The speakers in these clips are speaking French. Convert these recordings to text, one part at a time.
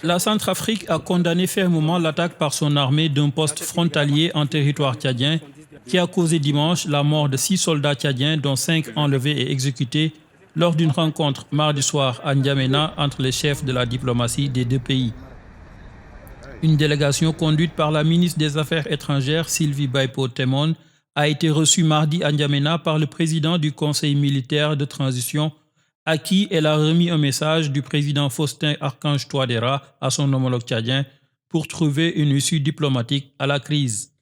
La Centrafrique a condamné fermement l'attaque par son armée d'un poste frontalier en territoire tchadien qui a causé dimanche la mort de 6 soldats tchadiens dont 5 enlevés et exécutés lors d'une rencontre mardi soir à N'Djamena entre les chefs de la diplomatie des deux pays. Une délégation conduite par la ministre des Affaires étrangères Sylvie Baipo-Temon a été reçue mardi à N'Djamena par le président du Conseil militaire de transition à qui elle a remis un message du président Faustin Archange Touadéra à son homologue tchadien pour trouver une issue diplomatique à la crise.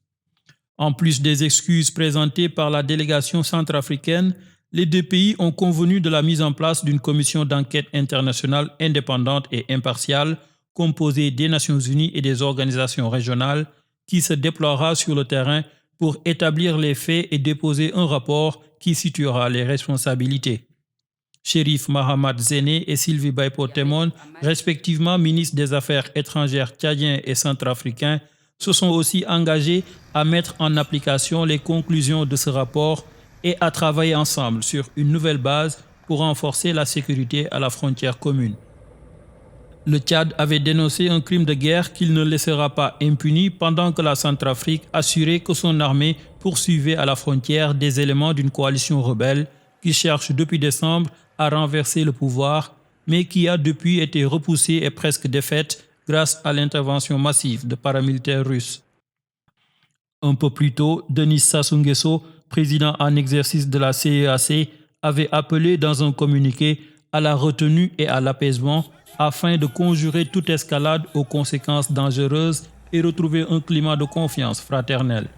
En plus des excuses présentées par la délégation centrafricaine, les deux pays ont convenu de la mise en place d'une commission d'enquête internationale indépendante et impartiale composée des Nations Unies et des organisations régionales qui se déploiera sur le terrain pour établir les faits et déposer un rapport qui situera les responsabilités. Chérif Mahamad Zéné et Sylvie Baipo-Temon, respectivement ministres des Affaires étrangères tchadiens et centrafricains, se sont aussi engagés à mettre en application les conclusions de ce rapport et à travailler ensemble sur une nouvelle base pour renforcer la sécurité à la frontière commune. Le Tchad avait dénoncé un crime de guerre qu'il ne laissera pas impuni pendant que la Centrafrique assurait que son armée poursuivait à la frontière des éléments d'une coalition rebelle qui cherche depuis décembre à renverser le pouvoir, mais qui a depuis été repoussée et presque défaite grâce à l'intervention massive de paramilitaires russes. Un peu plus tôt, Denis Sassou Nguesso, président en exercice de la CEAC, avait appelé dans un communiqué à la retenue et à l'apaisement afin de conjurer toute escalade aux conséquences dangereuses et retrouver un climat de confiance fraternelle.